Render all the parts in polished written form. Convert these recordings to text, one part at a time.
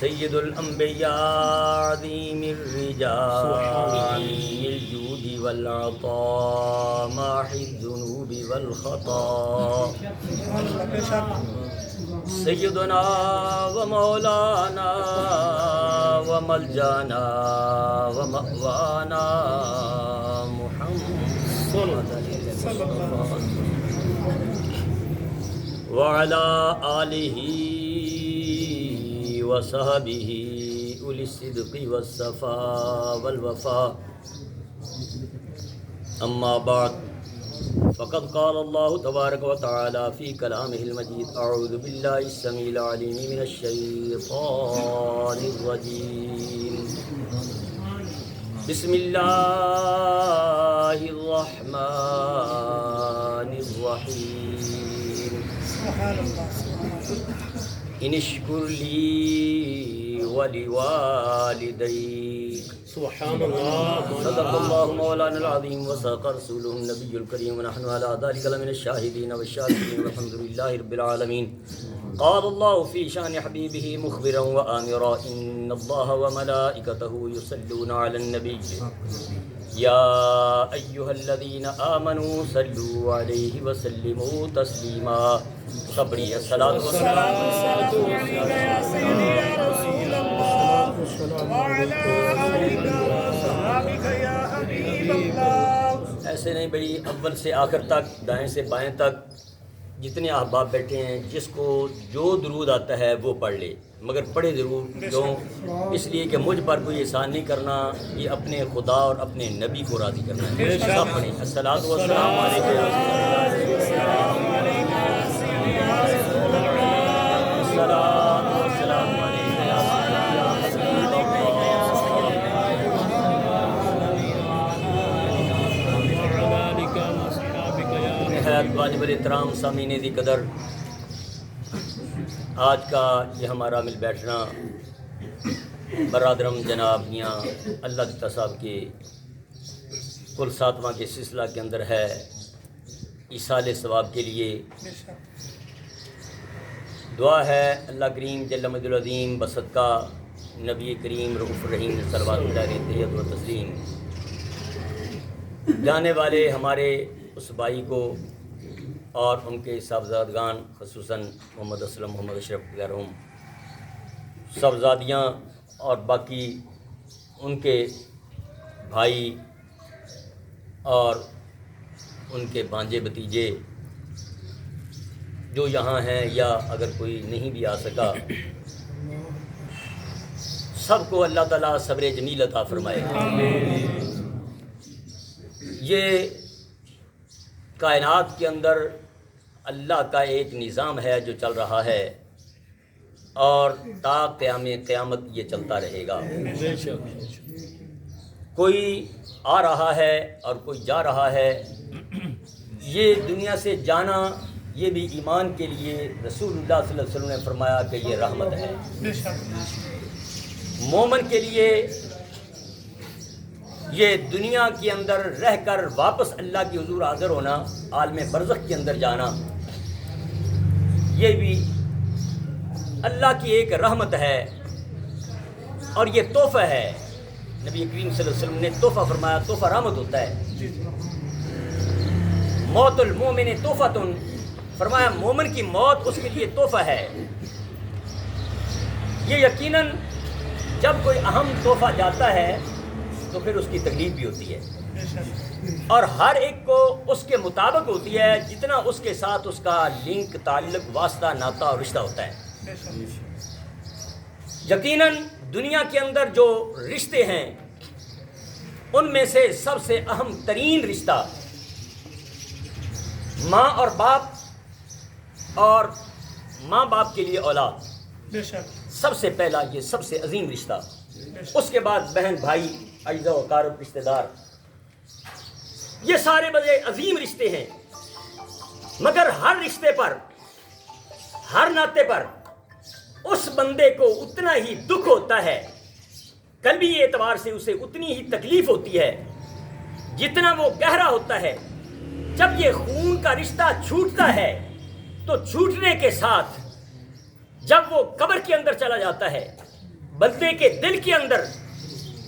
سید الانبیاء عظیم الرجال الجود والعطاء ماحی الذنوب والخطا سیدنا و مولانا و ملجانا و مأوانا محمد وعلى آلہ وصحبہ اولی الصدق والصفاء والوفاء اما بعد فقد قال اللہ تبارک و تعالی فی کلامہ المجید اعوذ باللہ السمیع العلیم من الشیطان الرجیم بسم اللہ الرحمن الرحیم ان اشکر لی ولوالدیک سبحان اللہ صدق اللہ مولانا العظیم وصدق رسولہ النبی الکریم ونحن علی ذلک لمن الشاہدین والشاکرین والحمد للہ رب العالمین قال اللہ فی شان حبیبہ مخبرا وآمرا ان اللہ وملائکتہ یصلون علی النبی یا ایہا الذین آمنوا صلوا علیہ وسلموا تسلیما صبری الصلاۃ والسلام ایسے نہیں بھائی، اول سے آخر تک، دائیں سے بائیں تک جتنے احباب بیٹھے ہیں، جس کو جو درود آتا ہے وہ پڑھ لے، مگر پڑھے ضرور کیوں؟ اس لیے کہ مجھ پر کوئی احسان نہیں کرنا، یہ اپنے خدا اور اپنے نبی کو راضی کرنا ہے۔ سب پڑھیں الصلاۃ والسلام علیکم واجب الاحترام سامعین دی قدر، آج کا یہ ہمارا مل بیٹھنا برادرم جناب میاں اللہ دتا صاحب کے کل 7واں کے سلسلہ کے اندر ہے، ایصال ثواب کے لیے دعا ہے اللہ کریم جل مجدہ العظیم بصدقہ نبی کریم رؤوف الرحیم صلوات اللہ علیہ تحیت و تسلیم جانے والے ہمارے اس بھائی کو اور ان کے صاحبزادگان خصوصاً محمد اسلم، محمد اشرف غیرہم صاحبزادیاں اور باقی ان کے بھائی اور ان کے بھانجے بھتیجے جو یہاں ہیں یا اگر کوئی نہیں بھی آ سکا، سب کو اللہ تعالیٰ صبر جمیل عطا فرمائے۔ یہ کائنات کے اندر اللہ کا ایک نظام ہے جو چل رہا ہے اور تا قیامت یہ چلتا رہے گا۔ کوئی آ رہا ہے اور کوئی جا رہا ہے، یہ دنیا سے جانا یہ بھی ایمان کے لیے رسول اللہ صلی اللہ علیہ وسلم نے فرمایا کہ یہ رحمت ہے۔ مومن کے لیے یہ دنیا کے اندر رہ کر واپس اللہ کی حضور حاضر ہونا، عالم برزخ کے اندر جانا، یہ بھی اللہ کی ایک رحمت ہے اور یہ تحفہ ہے۔ نبی کریم صلی اللہ علیہ وسلم نے تحفہ فرمایا، تحفہ رحمت ہوتا ہے۔ موت المومن تحفۃ، فرمایا مومن کی موت اس کے لیے تحفہ ہے۔ یہ یقیناً جب کوئی اہم تحفہ جاتا ہے تو پھر اس کی تکلیف بھی ہوتی ہے اور ہر ایک کو اس کے مطابق ہوتی ہے، جتنا اس کے ساتھ اس کا لنک، تعلق، واسطہ، ناتا اور رشتہ ہوتا ہے۔ یقیناً دنیا کے اندر جو رشتے ہیں ان میں سے سب سے اہم ترین رشتہ ماں اور باپ اور ماں باپ کے لیے اولاد، سب سے پہلا یہ سب سے عظیم رشتہ، اس کے بعد بہن بھائی، اجزا و اقارب، رشتہ دار، یہ سارے بڑے عظیم رشتے ہیں۔ مگر ہر رشتے پر، ہر ناطے پر اس بندے کو اتنا ہی دکھ ہوتا ہے، قلبی اعتبار سے اسے اتنی ہی تکلیف ہوتی ہے جتنا وہ گہرا ہوتا ہے۔ جب یہ خون کا رشتہ چھوٹتا ہے تو چھوٹنے کے ساتھ جب وہ قبر کے اندر چلا جاتا ہے بندے کے دل کے اندر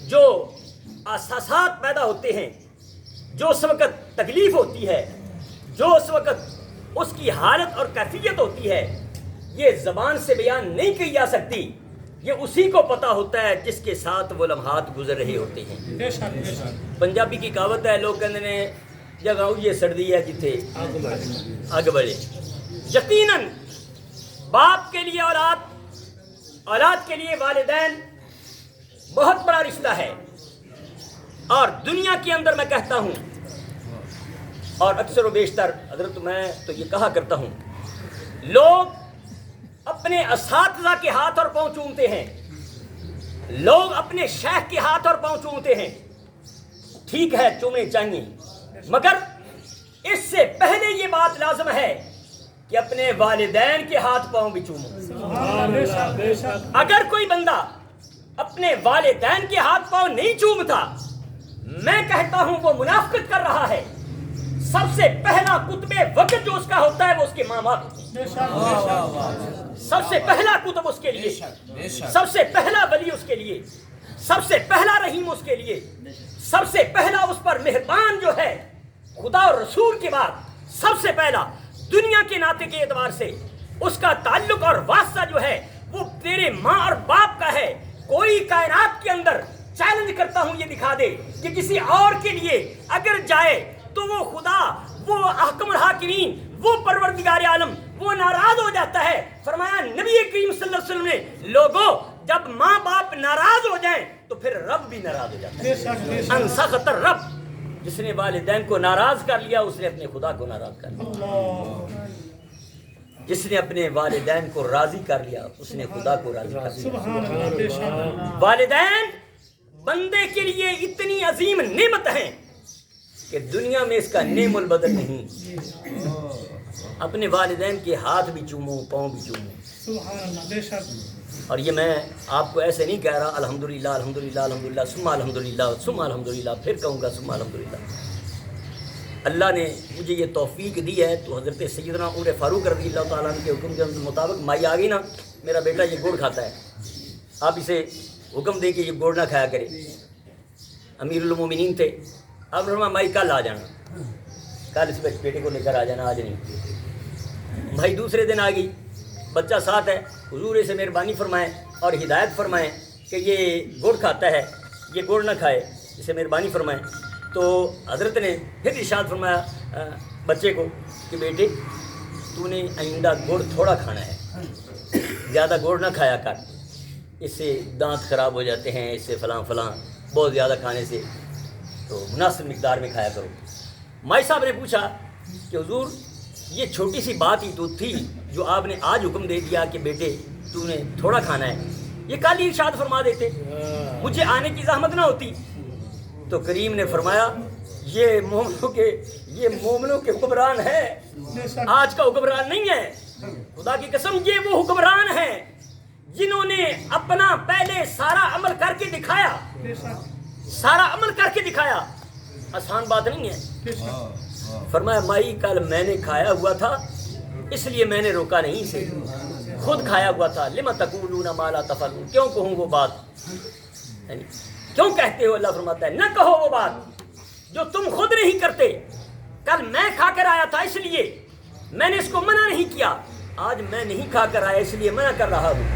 جو احساسات پیدا ہوتے ہیں، جو اس وقت تکلیف ہوتی ہے، جو اس وقت اس کی حالت اور کیفیت ہوتی ہے، یہ زبان سے بیان نہیں کی جا سکتی. یہ اسی کو پتہ ہوتا ہے جس کے ساتھ وہ لمحات گزر رہے ہوتے ہیں. پنجابی کی کہاوت ہے، لوگ کہتے ہیں جگہ یہ سردی ہے جتھے اگ بلے. یقیناً باپ کے لیے اولاد کے لیے والدین بہت بڑا رشتہ ہے. اور دنیا کے اندر میں کہتا ہوں، اور اکثر و بیشتر حضرت میں تو یہ کہا کرتا ہوں، لوگ اپنے اساتذہ کے ہاتھ اور پاؤں چومتے ہیں، لوگ اپنے شیخ کے ہاتھ اور پاؤں چومتے ہیں. ٹھیک ہے، چومے چاہیے، مگر اس سے پہلے یہ بات لازم ہے کہ اپنے والدین کے ہاتھ پاؤں بھی چومو. اگر کوئی بندہ اپنے والدین کے ہاتھ پاؤں نہیں چومتا، میں کہتا ہوں وہ منافقت کر رہا ہے. سب سے پہلا قطب وقت جو اس کا ہوتا ہے وہ اس کے ماں باپ ہوتے ہیں. سب سے پہلا قطب اس کے لیے، سب سے پہلا ولی اس کے لیے، سب سے پہلا رحیم اس کے لیے، سب سے پہلا اس پر مہربان جو ہے خدا اور رسول کے بعد سب سے پہلا دنیا کے ناطے کے اعتبار سے اس کا تعلق اور واسطہ جو ہے وہ تیرے ماں اور باپ کا ہے. کوئی کائنات کے اندر چیلنج کرتا ہوں یہ دکھا دے کہ کسی اور کے لیے اگر جائے تو وہ خدا، وہ احکم الحاکمین، وہ پروردگار عالم وہ ناراض ہو جاتا ہے. فرمایا نبی کریم صلی اللہ علیہ وسلم نے، لوگوں جب ماں باپ ناراض ہو جائیں تو پھر رب بھی ناراض ہو جاتا ہے. انسخط الرب، جس نے والدین کو ناراض کر لیا اس نے اپنے خدا کو ناراض کر لیا. جس نے اپنے والدین کو راضی کر لیا اس نے خدا کو راضی کر لیا. والدین بندے کے لیے اتنی عظیم نعمت ہیں کہ دنیا میں اس کا نعم البدل نہیں. اپنے والدین کے ہاتھ بھی چومو، پاؤں بھی چومو. اور یہ میں آپ کو ایسے نہیں کہہ رہا الحمدللہ الحمدللہ الحمدللہ ثم الحمدللہ ثم الحمدللہ، پھر کہوں گا ثم الحمدللہ. اللہ نے مجھے یہ توفیق دی ہے تو حضرت سیدنا عمر فاروق رضی اللہ تعالیٰ عنہ کے حکم کے مطابق مائی آ گئی نا، میرا بیٹا یہ گڑ کھاتا ہے، آپ اسے حکم دے کہ یہ گڑ نہ کھایا کرے. امیر المومنین تھے، اب فرمایا مائی کل آ جانا، کل اس بیٹے کو لے کر آ جانا، آج نہیں. بھائی دوسرے دن آ گئی، بچہ ساتھ ہے، حضور اسے مہربانی فرمائیں اور ہدایت فرمائیں کہ یہ گڑ کھاتا ہے، یہ گڑ نہ کھائے، اسے مہربانی فرمائیں. تو حضرت نے پھر ارشاد فرمایا بچے کو کہ بیٹے تو نے آئندہ گڑ تھوڑا کھانا ہے، زیادہ گڑ نہ کھایا کر، اس سے دانت خراب ہو جاتے ہیں، اس سے فلاں فلاں، بہت زیادہ کھانے سے، تو مناسب مقدار میں کھایا کرو. مائی صاحب نے پوچھا کہ حضور یہ چھوٹی سی بات ہی تو تھی جو آپ نے آج حکم دے دیا کہ بیٹے تو نے تھوڑا کھانا ہے، یہ کل ہی ارشاد فرما دیتے، مجھے آنے کی زحمت نہ ہوتی. تو کریم نے فرمایا یہ مومنوں کے حکمران ہے، آج کا حکمران نہیں ہے. خدا کی قسم یہ وہ حکمران ہیں جنہوں نے اپنا پہلے سارا عمل کر کے دکھایا، سارا عمل کر کے دکھایا. آسان بات نہیں ہے. فرمایا مائی کل میں نے کھایا ہوا تھا اس لیے میں نے روکا نہیں، سے خود کھایا ہوا تھا. لما تقولون ما لا تفعلون، کیوں کہوں وہ بات، یعنی کیوں کہتے ہو؟ اللہ فرماتا ہے نہ کہو وہ بات جو تم خود نہیں کرتے. کل میں کھا کر آیا تھا اس لیے میں نے اس کو منع نہیں کیا، آج میں نہیں کھا کر آیا اس لیے منع کر رہا ہوں.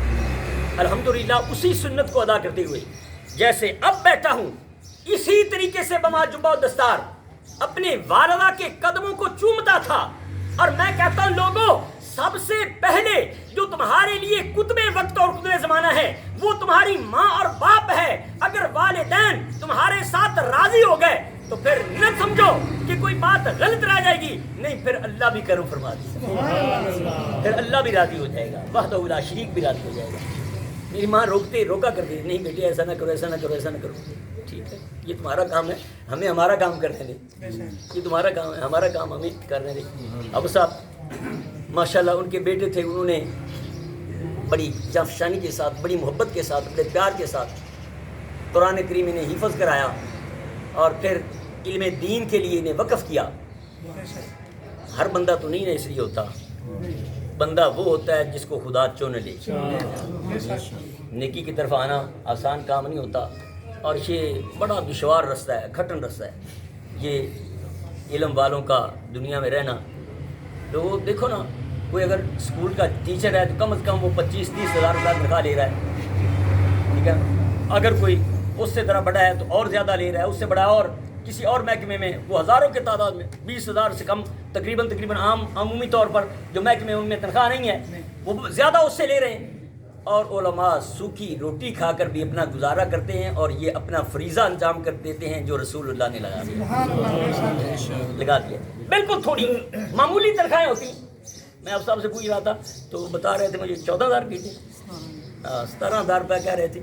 الحمدللہ اسی سنت کو ادا کرتے ہوئے جیسے اب بیٹھا ہوں اسی طریقے سے بما جبہ و دستار اپنے والدہ کے قدموں کو چومتا تھا. اور میں کہتا ہوں لوگوں سب سے پہلے جو تمہارے لیے قطب وقت اور قطب زمانہ ہے وہ تمہاری ماں اور باپ ہے. اگر والدین تمہارے ساتھ راضی ہو گئے تو پھر نہ سمجھو کہ کوئی بات غلط رہ جائے گی، نہیں پھر اللہ بھی کرم فرما دے، پھر اللہ بھی راضی ہو جائے گا، وحدہ لا شریک بھی راضی ہو جائے گا. میری ماں روکا کرتی نہیں بیٹے ایسا نہ کرو ایسا نہ کرو ایسا نہ کرو. ٹھیک ہے یہ تمہارا کام ہے، ہمیں ہمارا کام کرنے دیں، یہ تمہارا کام ہے، ہمارا کام ہمیں کرنے دیں. ابو صاحب ماشاءاللہ ان کے بیٹے تھے، انہوں نے بڑی جافشانی کے ساتھ، بڑی محبت کے ساتھ، بڑے پیار کے ساتھ قرآن کریم انہیں حفظ کرایا اور پھر علم دین کے لیے انہیں وقف کیا. ہر بندہ تو نہیں نا اس لیے ہوتا، بندہ وہ ہوتا ہے جس کو خدا چن لے. نیکی کی طرف آنا آسان کام نہیں ہوتا، اور یہ بڑا دشوار رستہ ہے، کھٹن رستہ ہے یہ علم والوں کا دنیا میں رہنا۔ لوگ دیکھو نا، کوئی اگر اسکول کا ٹیچر ہے تو کم از کم وہ 25-30 ہزار روپیہ تنخواہ لے رہا ہے، ٹھیک ہے۔ اگر کوئی اس سے ذرا بڑا ہے تو اور زیادہ لے رہا ہے، اس سے بڑا اور کسی اور محکمے میں وہ ہزاروں کے تعداد میں 20,000 سے کم تقریباً عمومی طور پر جو محکمے ان میں تنخواہ نہیں ہے وہ زیادہ اس سے لے رہے ہیں، اور علماء سوکھی روٹی کھا کر بھی اپنا گزارا کرتے ہیں، اور یہ اپنا فریضہ انجام کر دیتے ہیں جو رسول اللہ نے لگا دیا۔ بالکل تھوڑی معمولی تنخواہیں ہوتی ہیں۔ میں اب صاحب سے پوچھ رہا تھا تو وہ بتا رہے تھے مجھے 14,000 کی تھی، 17,000 روپیہ کہہ رہے تھے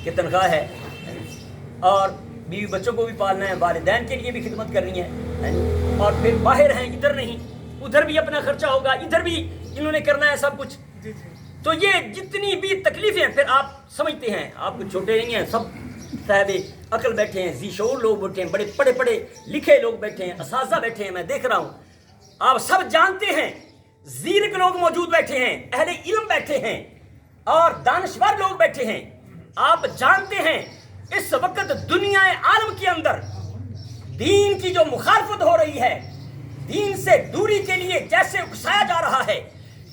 کہ تنخواہ ہے، اور بیوی بچوں کو بھی پالنا ہے، والدین کے لیے بھی خدمت کرنی ہے، اور پھر باہر ہیں، ادھر نہیں، ادھر بھی اپنا خرچہ ہوگا، ادھر بھی انہوں نے کرنا ہے سب کچھ۔ تو یہ جتنی بھی تکلیفیں پھر آپ سمجھتے ہیں، آپ کو چھوٹے نہیں ہیں، سب صاحب عقل بیٹھے ہیں، ذی شعور لوگ بیٹھے ہیں، بڑے پڑھے لکھے لوگ بیٹھے ہیں، اساتذہ بیٹھے ہیں، میں دیکھ رہا ہوں، آپ سب جانتے ہیں، زیرک لوگ موجود بیٹھے ہیں، اہل علم بیٹھے ہیں، اور دانشور لوگ بیٹھے ہیں۔ آپ جانتے ہیں اس وقت دنیا عالم کے اندر دین کی جو مخالفت ہو رہی ہے، دین سے دوری کے لیے جیسے اکسایا جا رہا ہے،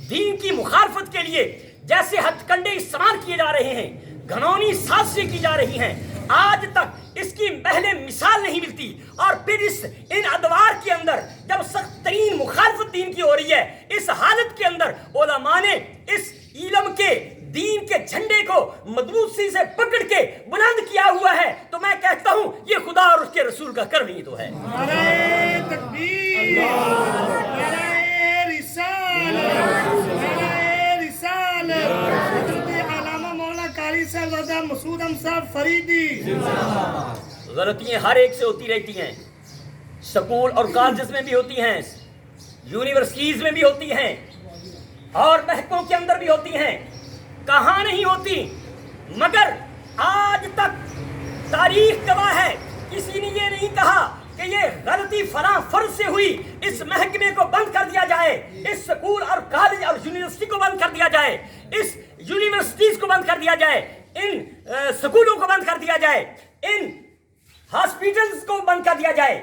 دین کی مخالفت کے لیے جیسے ہتھ کنڈے استعمال کیے جا رہے ہیں، گھنونی سازشیں کی جا رہی ہیں، آج تک اس کی پہلے مثال نہیں ملتی۔ اور پھر ان ادوار کے اندر جب سخت ترین مخالفت دین کی ہو رہی ہے، اس حالت کے اندر علماء نے اس علم کے دین کے جھنڈے کو مضبوطی سے پکڑ کے بلند کیا ہوا ہے، تو میں کہتا ہوں یہ خدا اور اس کے رسول کا کرم ہی تو ہے۔ نعرہ تکبیر، نعرہ رسالت، نعرہ رسالت، حضرت علامہ مولانا قاری صاحب مسعود احمد صاحب فریدی۔ غلطیاں ہر ایک سے ہوتی رہتی ہیں، سکول اور کالجز میں بھی ہوتی ہیں، یونیورسٹیز میں بھی ہوتی ہیں، اور محکموں کے اندر بھی ہوتی ہیں، کہاں نہیں ہوتی؟ مگر آج تک تاریخ گواہ ہے، کسی نے یہ نہیں کہا کہ یہ غلطی فلاں فرد سے ہوئی، اس محکمے کو بند کر دیا جائے، اس سکول اور کالج اور یونیورسٹی کو بند کر دیا جائے، اس یونیورسٹیز کو بند کر دیا جائے، ان سکولوں کو بند کر دیا جائے، ان ہاسپٹلز کو بند کر دیا جائے،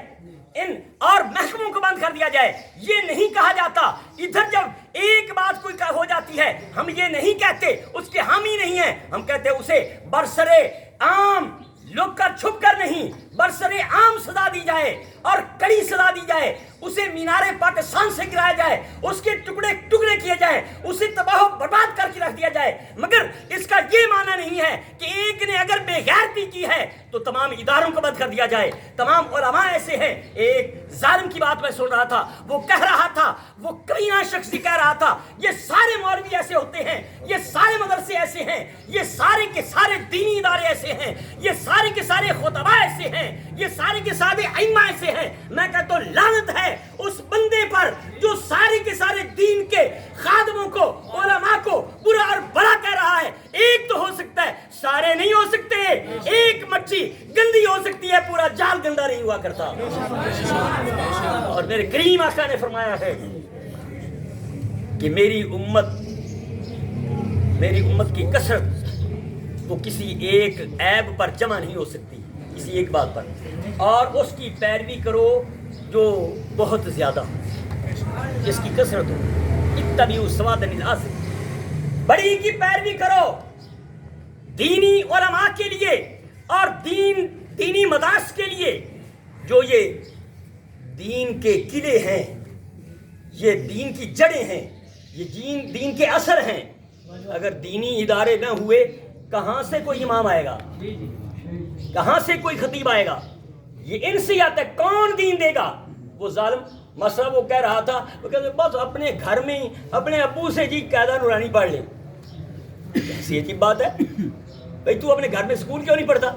ان اور محکموں کو بند کر دیا جائے۔ یہ نہیں کہا جاتا۔ ادھر جب ایک بات کوئی ہو جاتی ہے، ہم یہ نہیں کہتے اس کے حامی نہیں ہیں، ہم کہتے اسے برسرے عام لوگ کر چھپ کر نہیں، برسرے عام سزا دی جائے اور کڑی سزا دی جائے، اسے مینار پاکستان سے گرایا جائے، اس کے ٹکڑے ٹکڑے کیے جائے، اسے تباہ و برباد کر کے رکھ دیا جائے۔ مگر اس کا یہ معنی نہیں ہے کہ ایک نے اگر بے غیرتی کی ہے تو تمام اداروں کو بند کر دیا جائے۔ تمام علماء ایسے ہیں۔ ایک ظالم کی بات میں سن رہا تھا، وہ کہہ رہا تھا، وہ کمینہ شخص کہہ رہا تھا، یہ سارے مولوی ایسے ہوتے ہیں، یہ سارے مدرسے ایسے ہیں، یہ سارے کے سارے دینی ادارے ایسے ہیں، یہ سارے کے سارے خطباء ایسے ہیں، یہ سارے کے سارے ائمہ ایسے ہیں۔ میں کہتا ہوں لعنت ہے اس بندے پر جو سارے کے سارے دین کے خادموں کو، علماء کو برا اور بڑا کہہ رہا ہے۔ ایک تو ہو سکتا ہے، سارے نہیں ہو سکتے۔ ایک مچھی گندی ہو سکتی ہے، پورا جال گندا نہیں ہوا کرتا۔ اور میرے کریم آقا نے فرمایا ہے کہ میری امت کی کثرت وہ کسی ایک عیب پر جمع نہیں ہو سکتی، کسی ایک بات پر، اور اس کی پیروی کرو جو بہت زیادہ ہو، جس کی کثرت ہو۔ اتبعوا سوادن الآصل، بڑی کی پیروی کرو دینی علماء کے لیے اور دینی مدارس کے لیے، جو یہ دین کے قلعے ہیں، یہ دین کی جڑیں ہیں، یہ دین کے اثر ہیں۔ اگر دینی ادارے نہ ہوئے کہاں سے کوئی امام آئے گا، کہاں سے کوئی خطیب آئے گا؟ یہ ان سے آتا ہے، کون دین دے گا؟ وہ ظالم مسئلہ وہ کہہ رہا تھا، وہ کہتے بس اپنے گھر میں ہی اپنے ابو سے جی قاعدہ نورانی پڑھ لے۔ کیسی عجیب بات ہے بھئی، تو اپنے گھر میں سکول کیوں نہیں پڑھتا؟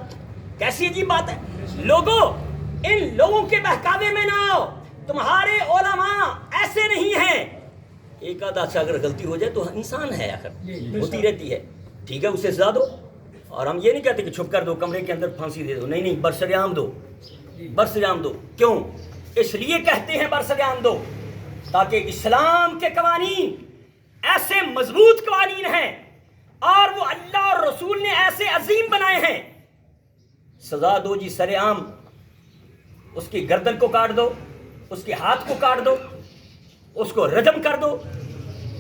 کیسی عجیب بات ہے۔ لوگوں، ان لوگوں کے بہکاوے میں نہ آؤ، تمہارے علماء ایسے نہیں ہیں۔ ایک آدھا سے اگر غلطی ہو جائے تو انسان ہے، آخر ہوتی رہتی ہے، ٹھیک ہے، اسے سزا دو۔ اور ہم یہ نہیں کہتے کہ چھپ کر دو، کمرے کے اندر پھانسی دے دو، نہیں، برسریام دو، برسریام دو۔ کیوں؟ اس لیے کہتے ہیں برسریام دو تاکہ اسلام کے قوانین ایسے مضبوط قوانین ہیں، اور وہ رسول نے ایسے عظیم بنائے ہیں. سزا دو جی سر عام، اس کی گردن کو کاٹ دو، اس کے ہاتھ کو کاٹ دو، اس کو رجم کر دو.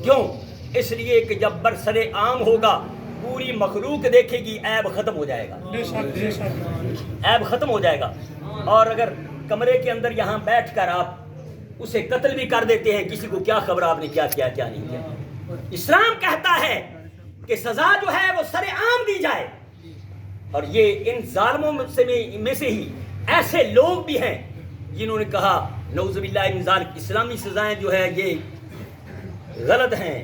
کیوں؟ اس لیے کہ جب برسر عام ہوگا پوری مخلوق دیکھے گی، عیب ختم ہو جائے گا، عیب ختم ہو جائے گا. اور اگر کمرے کے اندر یہاں بیٹھ کر آپ اسے قتل بھی کر دیتے ہیں، کسی کو کیا خبر آپ نے کیا کیا کیا نہیں کیا. اسلام کہتا ہے کہ سزا جو ہے وہ سر عام دی جائے. اور یہ ان ظالموں میں سے ہی ایسے لوگ بھی ہیں جنہوں نے کہا نعوذ باللہ من ذالک، اسلامی سزائیں جو ہے یہ غلط ہیں،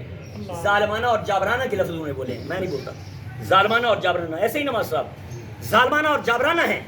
ظالمانہ اور جابرانہ کے لفظ انہوں نے بولے ہیں، میں نہیں بولتا. ظالمانہ اور جابرانہ، ایسے ہی نواز صاحب ظالمانہ اور جابرانہ ہیں.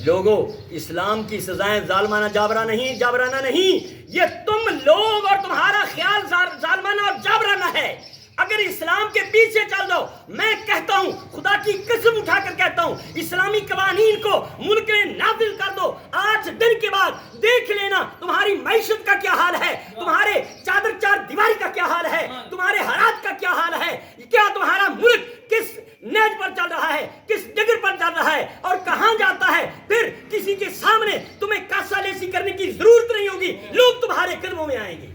لوگوں، اسلام کی سزائیں ظالمانہ جابرانہ نہیں، یہ تم لوگ اور تمہارا خیال ظالمانہ اور جابرانہ ہے. اگر اسلام کے پیچھے چل دو، میں کہتا ہوں، خدا کی قسم اٹھا کر کہتا ہوں، اسلامی قوانین کو ملک میں نافذ کر دو. 8 دن کے بعد دیکھ لینا تمہاری معیشت کا کیا حال ہے، تمہارے چار دیواری کا کیا حال ہے، تمہارے حالات کا کیا حال ہے. کیا تمہارا ملک کس نیج پر چل رہا ہے، کس ڈگر پر چل رہا ہے اور کہاں جاتا ہے. پھر کسی کے سامنے تمہیں کاسا لیسی کرنے کی ضرورت نہیں ہوگی. لوگ تمہارے قدموں میں آئیں گے،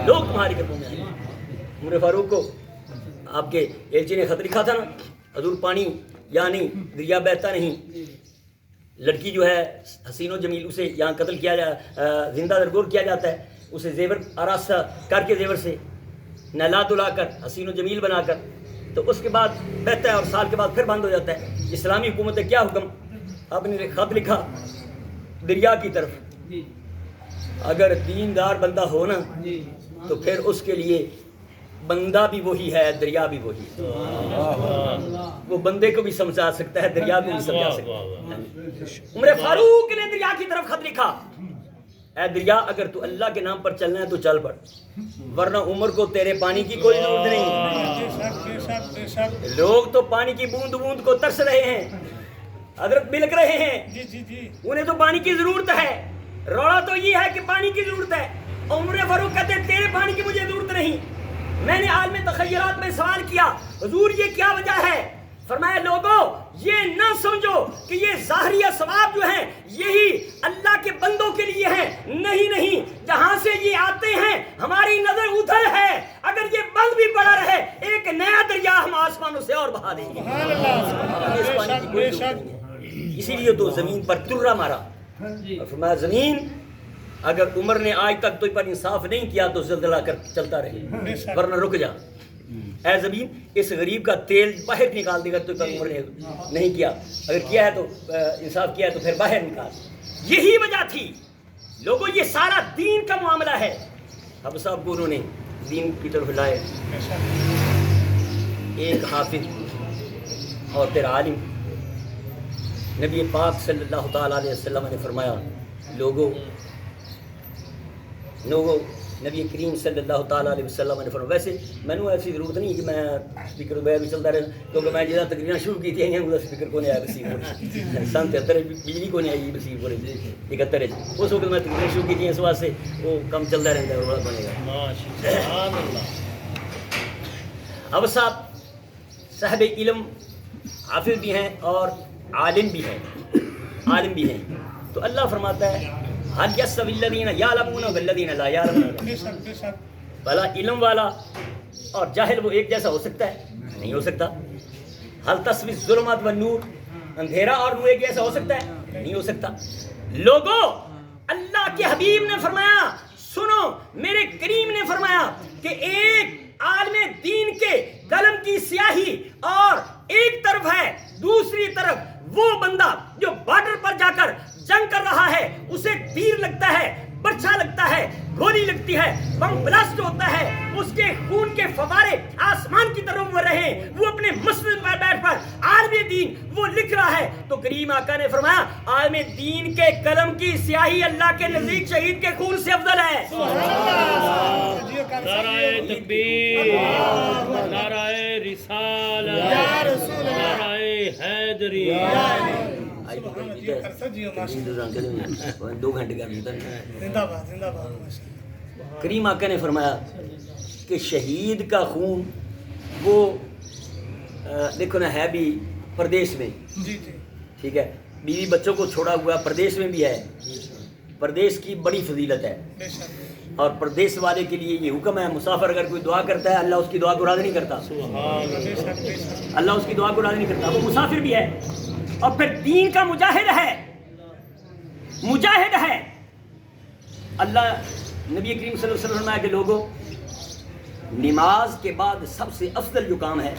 لوگ تمہارے قدموں میں آئیں گے. عمر فاروق کو آپ کے ایلچی نے خط لکھا تھا نا، حضور پانی یعنی دریا بہتا نہیں، لڑکی جو ہے حسین و جمیل اسے یہاں قتل کیا زندہ درگور کیا جاتا ہے، اسے زیور آراستہ کر کے زیور سے نہلا دھلا کر حسین و جمیل بنا کر، تو اس کے بعد بہتا ہے اور سال کے بعد پھر بند ہو جاتا ہے. اسلامی حکومت کیا حکم؟ آپ نے خط لکھا دریا کی طرف. اگر دیندار بندہ ہو نا تو پھر اس کے لیے بندہ بھی وہی ہے، دریا بھی وہی ہے. وہ بندے کو بھی سمجھا سکتا ہے، دریا کو بھی سمجھا سکتا ہے. عمر فاروق نے دریا کی طرف خط لکھا، اے دریا اگر تو اللہ کے نام پر چلنا ہے تو چل پڑ، ورنہ عمر کو تیرے پانی کی کوئی ضرورت نہیں. لوگ تو پانی کی بوند بوند کو ترس رہے ہیں، حضرت بلک رہے ہیں، انہیں تو پانی کی ضرورت ہے. روڑا تو یہ ہے کہ پانی کی ضرورت ہے. عمر فاروق کہتے ہیں تیرے پانی کی مجھے ضرورت نہیں. میں نے عالم تخیرات میں سوال کیا، حضور یہ کیا وجہ ہے؟ فرمایا لوگوں یہ نہ سمجھو کہ یہ ظاہریہ ثواب جو ہیں یہی اللہ کے بندوں کے لیے ہیں. نہیں، جہاں سے یہ آتے ہیں ہماری نظر ادھر ہے. اگر یہ بند بھی پڑا رہے ایک نیا دریا ہم آسمانوں سے اور بہا دیں گے. اسی لیے تو زمین پر ترا مارا اور فرمایا زمین اگر عمر نے آج تک تو پر انصاف نہیں کیا تو زلزلہ کر چلتا رہے، ورنہ رک جا. اے زمین اس غریب کا تیل باہر نکال دے گا تو پر عمر نے نہیں کیا، اگر کیا ہے تو انصاف کیا ہے تو پھر باہر نکال. یہی وجہ تھی لوگوں، یہ سارا دین کا معاملہ ہے. اب صاحب کو انہوں نے دین کی طرف لائے، ایک حافظ اور پھر عالم. نبی پاک صلی اللہ تعالیٰ علیہ وسلم نے فرمایا لوگوں نبی کریم صلی اللہ تعالیٰ علیہ وسلم نے فرمایا، ویسے میں نے ایسی ضرورت نہیں کہ میں اسپیکر بغیر بھی چلتا رہا، کیونکہ میں جہاں تقریریں شروع کی تھی اسپیکر کو نہیں آیا رسیو ہو رہی 73 بجلی کو نہیں آئی رسیو ہو رہی 71 اس وقت میں تقریریں شروع کی تھی، اس واسطے وہ کم چلتا رہتا ہے، روڑا بنے گا. اب صاحب صاحب علم حافظ بھی ہیں اور عالم بھی ہیں، تو اللہ فرماتا ہے حل یستوی الذین یعلمون والذین لا یعلمون. بھلا علم والا اور جاہل وہ ایک جیسا ہو سکتا ہے؟ نہیں ہو سکتا. حل تستوی الظلمات والنور، اندھیرا اور نور ایک جیسا ہو سکتا ہے؟ نہیں ہو سکتا. لوگوں اللہ کے حبیب نے فرمایا سنو، میرے کریم نے فرمایا کہ ایک عالم دین کے قلم کی سیاہی اور ایک طرف ہے، دوسری طرف وہ بندہ جو بارڈر پر جا کر جنگ کر رہا ہے، اسے تیر لگتا ہے، برچھا لگتا ہے، گولی لگتی ہے، بم بلاسٹ ہوتا ہے، اس کے خون کے فوارے آسمان کی طرف وہ رہے، وہ اپنے مسجد پر بیٹھ پر عالم دین وہ لکھ رہا ہے. تو کریم آقا نے فرمایا عالم دین کے قلم کی سیاہی اللہ کے نزدیک شہید کے خون سے افضل ہے. نعرہ تکبیر، نعرہ رسالت، نعرہ حیدری. 2 گھنٹے کا کریم آقا نے فرمایا کہ شہید کا خون وہ دیکھو نا ہے بھی پردیش میں، جی جی ٹھیک ہے، بیوی بچوں کو چھوڑا ہوا پردیش میں بھی ہے، پردیش کی بڑی فضیلت ہے، بے شک اور پردیش والے کے لیے یہ حکم ہے، مسافر اگر کوئی دعا کرتا ہے اللہ اس کی دعا کو رد نہیں کرتا، بے شک بے شک اللہ اس کی دعا کو رد نہیں کرتا، وہ مسافر بھی ہے اور پھر دین کا مجاہد ہے، مجاہد ہے۔ اللہ نبی کریم صلی اللہ علیہ وسلم نے فرمایا کہ لوگوں، نماز کے بعد سب سے افضل جو کام ہے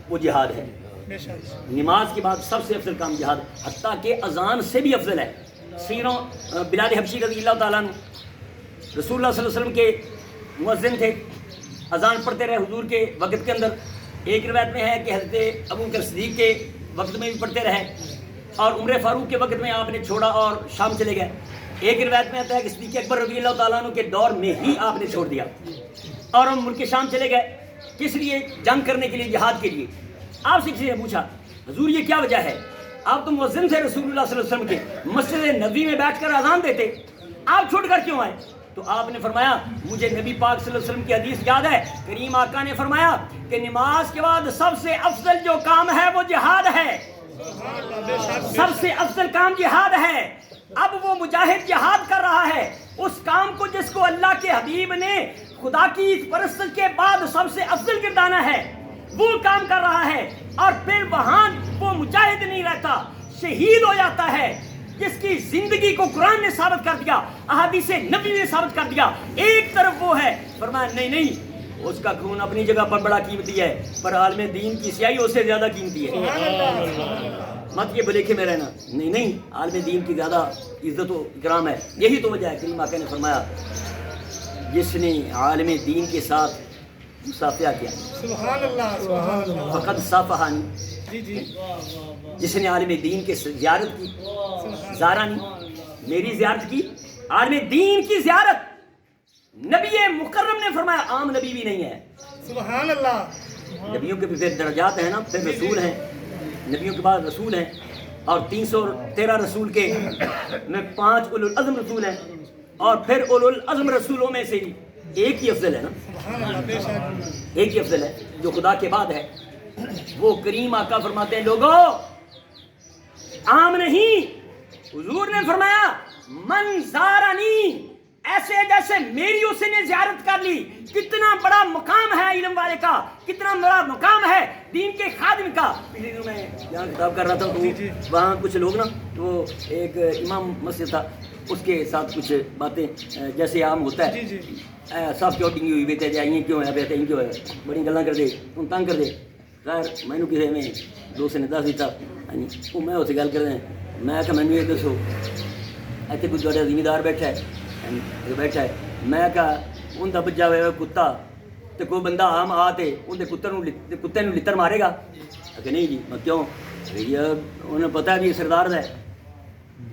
وہ جہاد ہے، بے شک نماز کے بعد سب سے افضل کام جہاد ہے، حتیٰ کہ اذان سے بھی افضل ہے۔ سیروں بلال حبشی رضی اللہ تعالیٰ عنہ رسول اللہ صلی اللہ علیہ وسلم کے مؤذن تھے، اذان پڑھتے رہے حضور کے وقت کے اندر، ایک روایت میں ہے کہ حضرت ابو بکر صدیق کے وقت میں بھی پڑھتے رہے اور عمر فاروق کے وقت میں آپ نے چھوڑا اور شام چلے گئے، ایک روایت میں آتا ہے کہ صدیق اکبر رضی اللہ تعالیٰ عنہ کے دور میں ہی آپ نے چھوڑ دیا اور ہم ملک شام چلے گئے، کس لیے؟ جنگ کرنے کے لیے، جہاد کے لیے۔ آپ سے کسی نے پوچھا حضور یہ کیا وجہ ہے؟ آپ تو مؤذن تھے رسول اللہ صلی اللہ علیہ وسلم کے، مسجد نبوی میں بیٹھ کر اذان دیتے، آپ چھوڑ کر کیوں آئے؟ تو آپ نے فرمایا مجھے نبی پاک صلی اللہ علیہ وسلم کی حدیث یاد ہے، کریم آقا نے فرمایا کہ نماز کے بعد سب سے افضل جو کام ہے وہ جہاد ہے، سب سے افضل کام جہاد ہے۔ اب وہ مجاہد جہاد کر رہا ہے، اس کام کو جس کو اللہ کے حبیب نے خدا کی پرستش کے بعد سب سے افضل گردانا ہے، وہ کام کر رہا ہے، اور پھر وہاں وہ مجاہد نہیں رہتا، شہید ہو جاتا ہے، جس کی زندگی کو قرآن نے ثابت کر دیا، احادیث نبی نے ثابت کر دیا۔ ایک طرف وہ ہے، فرمایا نہیں اس کا خون اپنی جگہ پر بڑا قیمتی ہے، پر عالم دین کی سیاہی اس سے زیادہ قیمتی ہے، مت یہ بلیکھے میں رہنا، نہیں عالم دین کی زیادہ عزت و اکرام ہے۔ یہی تو وجہ ہے، کریم آقا نے فرمایا جس نے عالم دین کے ساتھ مصافحہ کیا سبحان اللہ سبحان اللہ فقط صافحانی، جی جی جس نے عالم دین کی زیارت کی، زارانی، میری زیارت کی، عالم دین کی زیارت، نبی مکرم نے فرمایا عام نبی بھی نہیں ہے، سبحان اللہ، نبیوں کے بھی پھر درجات ہیں نا، پھر رسول ہیں، نبیوں کے بعد رسول ہیں، اور 313 رسول کے میں 5 اولو العزم رسول ہیں، اور پھر اولو العزم رسولوں میں سے ایک ہی افضل ہے نا، سبحان اللہ، بے شک ایک ہی افضل ہے جو خدا کے بعد ہے، وہ کریم آقا فرماتے ہیں لوگوں عام نہیں، حضور نے فرمایا من زارنی، ایسے جیسے میری اس نے زیارت کر لی۔ کتنا بڑا مقام ہے علم والے کا، کتنا بڑا مقام ہے دین کے خادم کا۔ پچھلے دنوں میں یہاں کتاب کر رہا تھا تو وہاں کچھ لوگ نا، تو ایک امام مسجد تھا، اس کے ساتھ کچھ باتیں جیسے عام ہوتا ہے، صاف کیوٹنگ ہوئی بیتے جائیں کیوں ہے بیتے کیوں ہے، بڑی گلاں کر دے، تم تنگ کر دے۔ خیر مینوں کسی میں دوست نے دس دیتا، وہ میں اسے گل کر دیں، میں کہ مینوں یہ دسو ایتھے کوئی تہاڈا زمیندار بیٹھا ہے، میں کہا ان کا بجا ہوا کتا تو کوئی بندہ عام آ تے اندر کتے نو لتر مارے گا؟ کہ نہیں جی، میں کیوں؟ انہیں پتا بھی یہ سردار ہے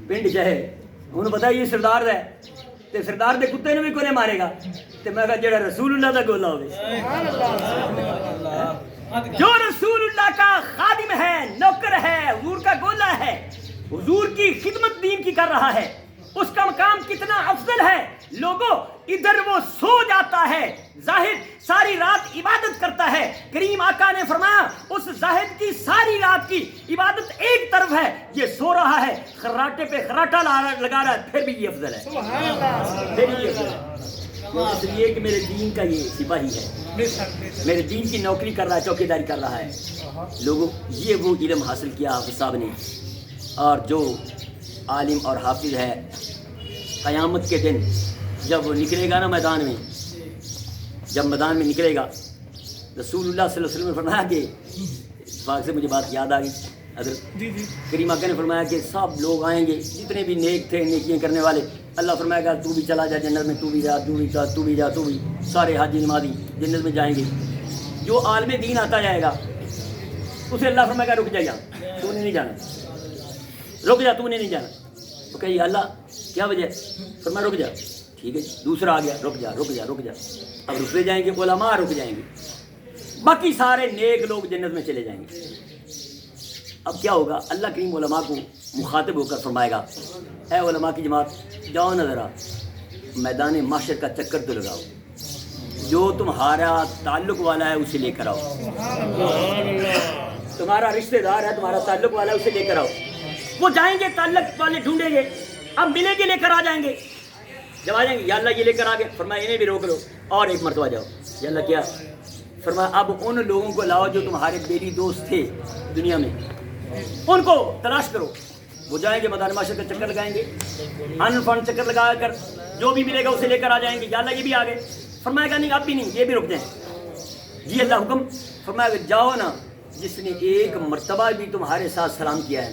پنڈ چاہے، انہیں پتا یہ سردار ہے تے سردار دے کتے نو بھی کوئی مارے گا، تے میں کہا جڑا رسول اللہ دا گولا ہوے، جو رسول اللہ کا خادم ہے، نوکر ہے، حضور کا گولا ہے، حضور کی خدمت دین کی کر رہا ہے، اس کا مقام کتنا افضل ہے۔ لوگوں ادھر وہ سو جاتا ہے، زاہد ساری رات عبادت کرتا ہے، کریم آقا نے فرمایا اس زاہد کی ساری رات کی عبادت ایک طرف ہے، یہ سو رہا ہے، خراٹے پہ خراٹا لگا رہا ہے، پھر بھی یہ افضل ہے، سبحان اللہ، پھر بھی یہ افضل ہے، اس لیے کہ میرے دین کا یہ سپاہی ہے، بے شک بے شک، میرے دین کی نوکری کر رہا ہے، چوکیداری کر رہا ہے۔ لوگوں یہ وہ علم حاصل کیا حافظ صاحب نے، اور جو عالم اور حافظ ہے قیامت کے دن جب وہ نکلے گا نا میدان میں، جب میدان میں نکلے گا، رسول اللہ صلی اللہ علیہ وسلم نے فرمایا کہ اتفاق سے مجھے بات یاد آ گئی، حضرت جی جی کریم آقا نے فرمایا کہ سب لوگ آئیں گے جتنے بھی نیک تھے، نیکیاں کرنے والے، اللہ فرمائے گا تو بھی چلا جا جنت میں، تو بھی جا، تو بھی جا، تو بھی جا، تو بھی، سارے حاجی نمازی جنت میں جائیں گے۔ جو عالم دین آتا جائے گا اسے اللہ فرمائے گا رک جا یہاں، تو نے نہیں جانا، رک جا، تو نے نہیں جانا۔ تو کہیے اللہ کیا وجہ ہے؟ فرمایا رک جا، ٹھیک ہے دوسرا آ گیا، رک جا رک جا رک جا، اب رکتے جائیں گے، علماء رک جائیں گے، باقی سارے نیک لوگ جنت میں چلے جائیں گے۔ اب کیا ہوگا؟ اللہ کریم علماء کو مخاطب ہو کر فرمائے گا اے علماء کی جماعت جاؤ نہ ذرا میدان محشر کا چکر تو لگاؤ، جو تمہارا تعلق والا ہے اسے لے کر آؤ، تمہارا رشتہ دار ہے، تمہارا تعلق والا، اسے لے کر آؤ۔ وہ جائیں گے، تعلق والے ڈھونڈیں گے، اب ملیں گے، لے کر آ جائیں گے۔ جب آ جائیں گے، یا اللہ یہ لے کر آ گئے، فرمایا انہیں بھی روک لو اور ایک مرتبہ جاؤ۔ یا اللہ کیا؟ فرمایا اب ان لوگوں کو لاؤ جو تمہارے دلی دوست تھے دنیا میں، ان کو تلاش کرو۔ وہ جائیں گے، میدان معاشر کا چکر لگائیں گے، ان فن چکر لگا کر جو بھی ملے گا اسے لے کر آ جائیں گے۔ یا اللہ یہ بھی آ گئے، فرمائے گا نہیں اب بھی نہیں، یہ بھی رک جائیں۔ جی اللہ حکم، فرمایا جاؤ نا، جس نے ایک مرتبہ بھی تمہارے ساتھ سلام کیا ہے،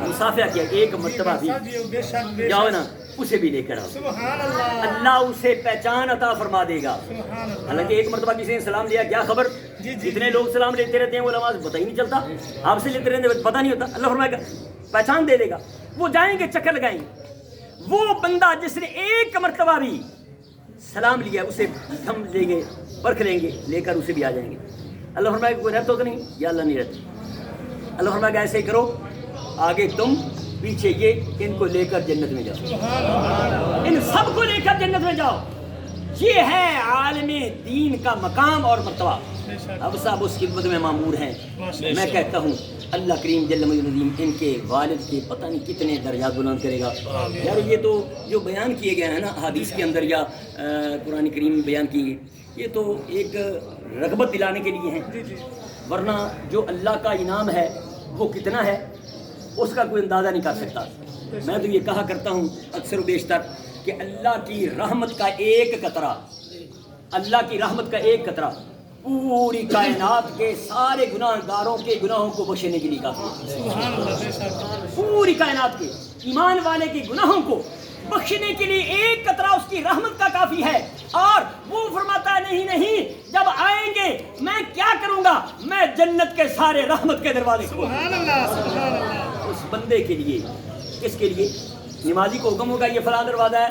مصافحہ کیا، ایک مرتبہ بھی، بے شک بے جاؤ شک نا اسے بھی لے کر آؤ۔ سبحان اللہ اللہ اسے پہچان عطا فرما دے گا۔ سبحان اللہ حالانکہ ایک مرتبہ کسی نے سلام لیا، کیا خبر جتنے لوگ سلام لیتے رہتے ہیں وہ نماز پتہ ہی نہیں چلتا، آپ سے لیتے رہتے پتہ نہیں ہوتا۔ اللہ فرمائے گا پہچان دے دے گا۔ وہ جائیں گے، چکر لگائیں گے، وہ بندہ جس نے ایک مرتبہ بھی سلام لیا اسے ہم لیں گے، پرکھ لیں گے، لے کر اسے بھی آ جائیں گے۔ اللہ فرمائے گا کوئی رہتا ہوتا نہیں؟ یا اللہ نہیں رہتا۔ اللہ فرمائے گا ایسے ہی کرو، آگے تم پیچھے یہ، ان کو لے کر جنت میں جاؤ، ان سب کو لے کر جنت میں جاؤ۔ یہ ہے عالم دین کا مقام اور مرتبہ۔ اب صاحب اس خدمت میں مامور ہیں۔ میں کہتا ہوں اللہ کریم جل مجدہ العظیم ان کے والد کے پتہ نہیں کتنے درجات بلند کرے گا۔ یار یہ تو جو بیان کیے گئے ہیں نا حدیث کے اندر یا قرآن کریم میں بیان کیے گئے، یہ تو ایک رغبت دلانے کے لیے ہیں، ورنہ جو اللہ کا انعام ہے وہ کتنا ہے اس کا کوئی اندازہ نہیں کر سکتا۔ میں تو یہ کہا کرتا ہوں اکثر و بیشتر کہ اللہ کی رحمت کا ایک قطرہ، اللہ کی رحمت کا ایک قطرہ پوری کائنات کے سارے گناہ گاروں کے گناہوں کو بخشنے کے لیے کافی ہے۔ سبحان اللہ بے شک پوری کائنات کے ایمان والے کے گناہوں کو بخشنے کے لیے ایک قطرہ اس کی رحمت کا کافی ہے۔ اور وہ فرماتا ہے نہیں نہیں، جب آئیں گے میں کیا کروں گا؟ میں جنت کے سارے رحمت کے دروازے کھولوں گا۔ سبحان اللہ سبحان اللہ اس بندے کے لیے، کس کے لیے؟ نمازی کو حکم ہوگا یہ فلاں دروازہ ہے،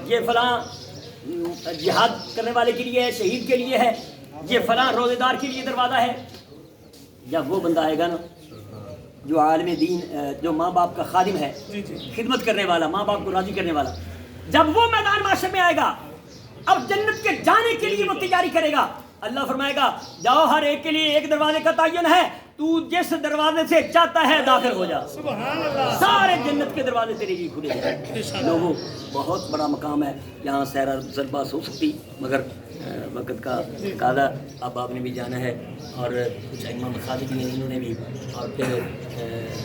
یہ فلاں جہاد کرنے والے کے لیے ہے، شہید کے لیے ہے، یہ فلاں روزے دار کے لیے دروازہ ہے۔ جب وہ بندہ آئے گا نا جو عالم دین، جو ماں باپ کا خادم ہے، خدمت کرنے والا، ماں باپ کو راضی کرنے والا، جب وہ میدان معاشر میں آئے گا، اب جنت کے جانے کے لیے وہ تیاری کرے گا۔ اللہ فرمائے گا جاؤ، ہر ایک کے لیے ایک دروازے کا تعین ہے، تو جس دروازے سے چاہتا ہے داخل ہو جا، سبحان اللہ سارے جنت کے دروازے تیرے لیے کھلے ہیں۔ لوگوں بہت بڑا مقام ہے، یہاں سیرا زرباس ہو سکتی مگر وقت کا تقاضا، اب آپ نے بھی جانا ہے اور کچھ امام مساجد بھی ہیں انہوں نے بھی، اور پھر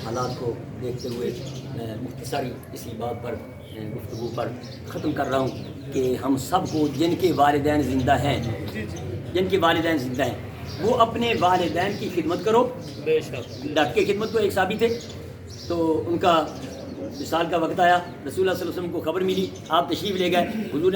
حالات کو دیکھتے ہوئے مختصری اسی بات پر گفتگو پر ختم کر رہا ہوں کہ ہم سب کو جن کے والدین زندہ ہیں، جن کے والدین زندہ ہیں، وہ اپنے والدین کی خدمت کرو۔ بے شک ڈٹ کے خدمت کو، ایک صحابی تھے تو ان کا وصال کا وقت آیا، رسول اللہ صلی اللہ علیہ وسلم کو خبر ملی، آپ تشریف لے گئے، حضور